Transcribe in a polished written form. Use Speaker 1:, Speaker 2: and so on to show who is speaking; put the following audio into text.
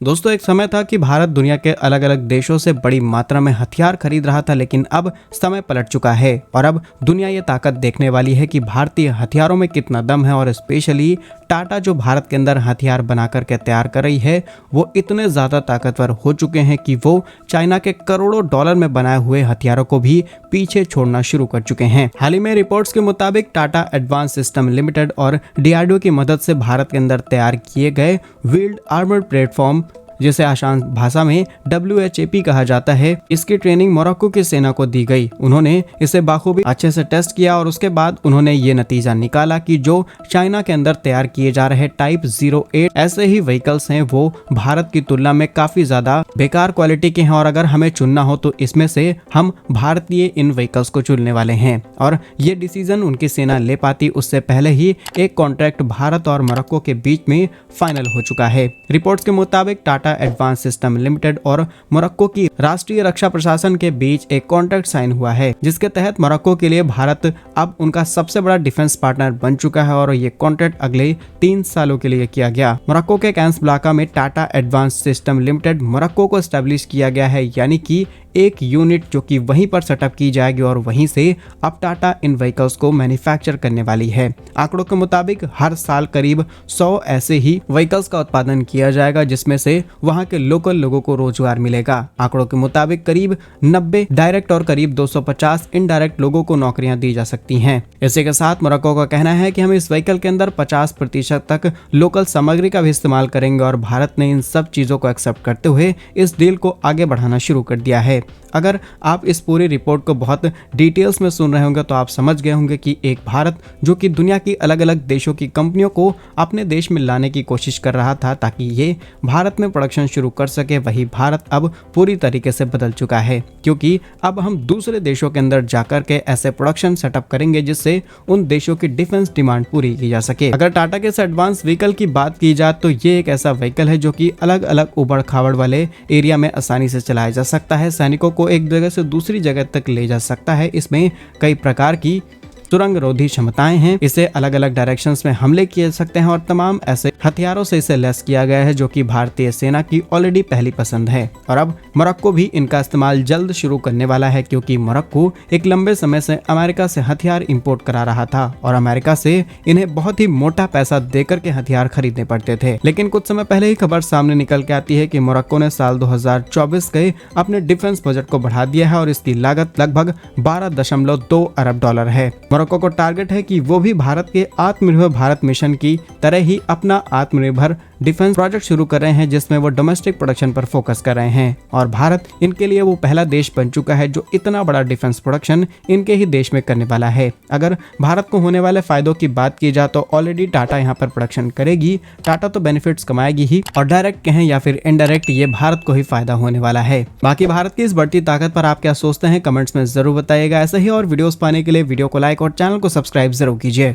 Speaker 1: दोस्तों, एक समय था कि भारत दुनिया के अलग अलग देशों से बड़ी मात्रा में हथियार खरीद रहा था, लेकिन अब समय पलट चुका है और अब दुनिया ये ताकत देखने वाली है कि भारतीय हथियारों में कितना दम है। और स्पेशली टाटा जो भारत के अंदर हथियार बना करके तैयार कर रही है, वो इतने ज्यादा ताकतवर हो चुके हैं कि वो चाइना के करोड़ों डॉलर में बनाए हुए हथियारों को भी पीछे छोड़ना शुरू कर चुके हैं। हाल ही में रिपोर्ट्स के मुताबिक टाटा एडवांस सिस्टम लिमिटेड और डीआरडीओ की मदद से भारत के अंदर तैयार किए गए व्हील्ड आर्मर्ड प्लेटफॉर्म, जिसे आसान भाषा में WHAP कहा जाता है, इसकी ट्रेनिंग मोरक्को की सेना को दी गई। उन्होंने इसे बाखूबी अच्छे से टेस्ट किया और उसके बाद उन्होंने ये नतीजा निकाला कि जो चाइना के अंदर तैयार किए जा रहे टाइप 08 ऐसे ही व्हीकल्स हैं, वो भारत की तुलना में काफी ज्यादा बेकार क्वालिटी के हैं और अगर हमें चुनना हो तो इसमें से हम भारतीय इन व्हीकल्स को चुनने वाले हैं। और ये डिसीजन उनकी सेना ले पाती उससे पहले ही एक कॉन्ट्रैक्ट भारत और मोरक्को के बीच में फाइनल हो चुका है। रिपोर्ट्स के मुताबिक टाटा एडवांस सिस्टम लिमिटेड और मोरक्को की राष्ट्रीय रक्षा प्रशासन के बीच एक कॉन्ट्रैक्ट साइन हुआ है, जिसके तहत मोरक्को के लिए भारत अब उनका सबसे बड़ा डिफेंस पार्टनर बन चुका है और ये कॉन्ट्रैक्ट अगले 3 सालों के लिए किया गया। मोरक्को के कैसब्लांका में Tata advance system limited Morocco को एस्टेब्लिश किया गया है, यानी कि एक यूनिट जो कि वहीं पर सेटअप की जाएगी और वहीं से अब टाटा इन व्हीकल्स को मैन्युफैक्चर करने वाली है। आंकड़ों के मुताबिक हर साल करीब 100 ऐसे ही व्हीकल्स का उत्पादन किया जाएगा, जिसमें से वहां के लोकल लोगों को रोजगार मिलेगा। आंकड़ों के मुताबिक करीब 90 डायरेक्ट और करीब 250 इनडायरेक्ट लोगों को नौकरियां दी जा सकती हैं। इसी के साथ मोरक्को का कहना है कि हम इस व्हीकल के अंदर 50% तक लोकल सामग्री का भी इस्तेमाल करेंगे और भारत ने इन सब चीजों को एक्सेप्ट करते हुए इस डील को आगे बढ़ाना शुरू कर दिया है। अगर आप इस पूरी रिपोर्ट को बहुत डिटेल्स में सुन रहे होंगे तो आप समझ गए होंगे कि एक भारत जो कि दुनिया की अलग अलग देशों की कंपनियों को अपने देश में लाने की कोशिश कर रहा था ताकि ये भारत में प्रोडक्शन शुरू कर सके, वही भारत अब पूरी तरीके से बदल चुका है, क्योंकि अब हम दूसरे देशों के अंदर जाकर के ऐसे प्रोडक्शन सेटअप करेंगे जिससे उन देशों की डिफेंस डिमांड पूरी की जा सके। अगर टाटा के इस एडवांस व्हीकल की बात की जाए तो ये एक ऐसा व्हीकल है जो कि अलग अलग उबड़ खाबड़ वाले एरिया में आसानी से चलाया जा सकता है, सैनिकों को एक जगह से दूसरी जगह तक ले जा सकता है। इसमें कई प्रकार की सुरंग रोधी क्षमताएं हैं, इसे अलग अलग डायरेक्शंस में हमले किए सकते हैं और तमाम ऐसे हथियारों से इसे लैस किया गया है जो कि भारतीय सेना की ऑलरेडी पहली पसंद है। और अब मोरक्को भी इनका इस्तेमाल जल्द शुरू करने वाला है, क्योंकि मोरक्को एक लंबे समय से अमेरिका से हथियार इंपोर्ट करा रहा था और अमेरिका से इन्हें बहुत ही मोटा पैसा देकर के हथियार खरीदने पड़ते थे। लेकिन कुछ समय पहले ही खबर सामने निकल के आती है कि मोरक्को ने साल 2024 के अपने डिफेंस बजट को बढ़ा दिया है और इसकी लागत लगभग 12.2 अरब डॉलर है। मोरक्को को टारगेट है कि वो भी भारत के आत्मनिर्भर भारत मिशन की तरह ही अपना आत्मनिर्भर डिफेंस प्रोजेक्ट शुरू कर रहे हैं, जिसमें वो डोमेस्टिक प्रोडक्शन पर फोकस कर रहे हैं और भारत इनके लिए वो पहला देश बन चुका है जो इतना बड़ा डिफेंस प्रोडक्शन इनके ही देश में करने वाला है। अगर भारत को होने वाले फायदों की बात की जाए तो ऑलरेडी टाटा यहाँ पर प्रोडक्शन करेगी, टाटा तो बेनिफिट्स कमाएगी ही और डायरेक्ट कहें या फिर इनडायरेक्ट ये भारत को ही फायदा होने वाला है। बाकी भारत की इस बढ़ती ताकत पर आप क्या सोचते हैं, कमेंट्स में जरूर बताइएगा। ऐसे ही और वीडियोस पाने के लिए वीडियो को लाइक और चैनल को सब्सक्राइब जरूर कीजिए।